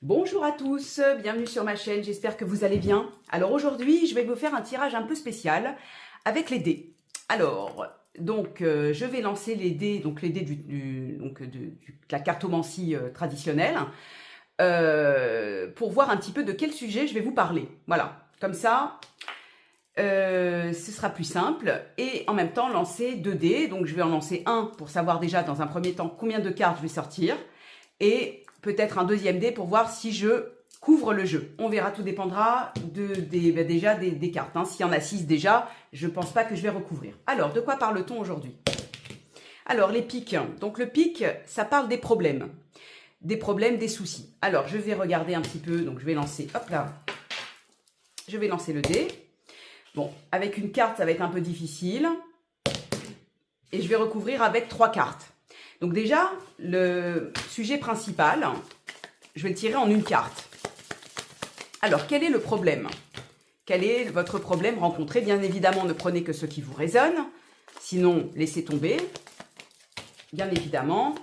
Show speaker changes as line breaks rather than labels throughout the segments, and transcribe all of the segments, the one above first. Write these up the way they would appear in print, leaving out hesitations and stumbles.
Bonjour à tous, bienvenue sur ma chaîne, j'espère que vous allez bien. Alors aujourd'hui, je vais vous faire un tirage un peu spécial avec les dés. Alors, je vais lancer les dés, donc les dés de la cartomancie traditionnelle, pour voir un petit peu de quel sujet je vais vous parler. Voilà, comme ça, ce sera plus simple. Et en même temps, lancer 2 dés, donc je vais en lancer un pour savoir déjà dans un premier temps combien de cartes je vais sortir. Et peut-être un deuxième dé pour voir si je couvre le jeu. On verra, tout dépendra des cartes. Hein. S'il y en a 6 déjà, je ne pense pas que je vais recouvrir. Alors, de quoi parle-t-on aujourd'hui? Alors, les pics. Donc, le pic, ça parle des problèmes, des soucis. Alors, je vais regarder un petit peu. Donc, je vais lancer, hop là, je vais lancer le dé. Bon, avec une carte, ça va être un peu difficile. Et je vais recouvrir avec 3 cartes. Donc déjà, le sujet principal, je vais le tirer en une carte. Alors, quel est le problème? Quel est votre problème rencontré? Bien évidemment, ne prenez que ce qui vous résonne. Sinon, laissez tomber. Bien évidemment,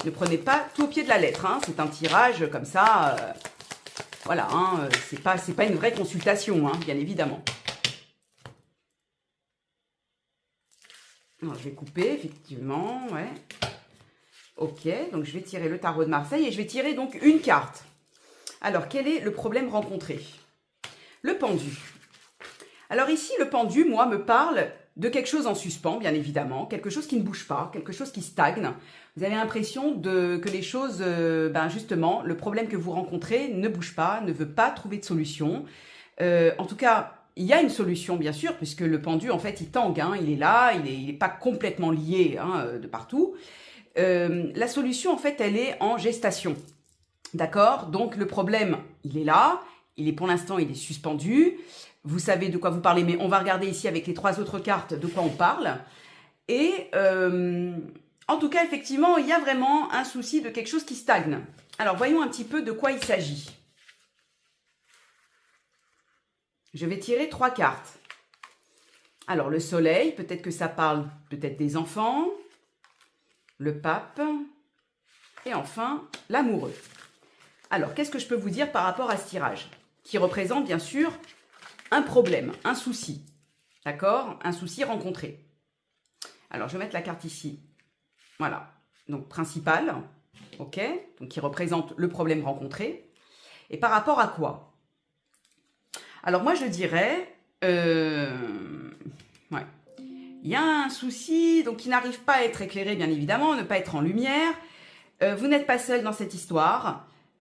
ne prenez pas tout au pied de la lettre. Hein. C'est un tirage comme ça. Voilà, hein, c'est pas une vraie consultation, hein, bien évidemment. Alors, je vais couper, effectivement, ouais. Ok, donc je vais tirer le tarot de Marseille et je vais tirer donc une carte. Alors, quel est le problème rencontré? Le pendu. Alors ici, le pendu, moi, me parle de quelque chose en suspens, bien évidemment, quelque chose qui ne bouge pas, quelque chose qui stagne. Vous avez l'impression que les choses, justement, le problème que vous rencontrez ne bouge pas, ne veut pas trouver de solution. En tout cas, il y a une solution, bien sûr, puisque le pendu, en fait, il tangue, hein, il est là, il n'est pas complètement lié hein, de partout. La solution, en fait, elle est en gestation. D'accord? Donc, le problème, il est là. Pour l'instant, il est suspendu. Vous savez de quoi vous parlez, mais on va regarder ici avec les 3 autres cartes de quoi on parle. Et en tout cas, effectivement, il y a vraiment un souci de quelque chose qui stagne. Alors, voyons un petit peu de quoi il s'agit. Je vais tirer 3 cartes. Alors, le soleil, peut-être que ça parle peut-être des enfants, le pape, et enfin, l'amoureux. Alors, qu'est-ce que je peux vous dire par rapport à ce tirage? Qui représente, bien sûr, un problème, un souci. D'accord? Un souci rencontré. Alors, je vais mettre la carte ici. Voilà. Donc, principal. OK? Donc, qui représente le problème rencontré. Et par rapport à quoi? Alors, moi, je dirais... ouais. Il y a un souci, donc qui n'arrive pas à être éclairé, bien évidemment, ne pas être en lumière. Vous n'êtes pas seul dans cette histoire.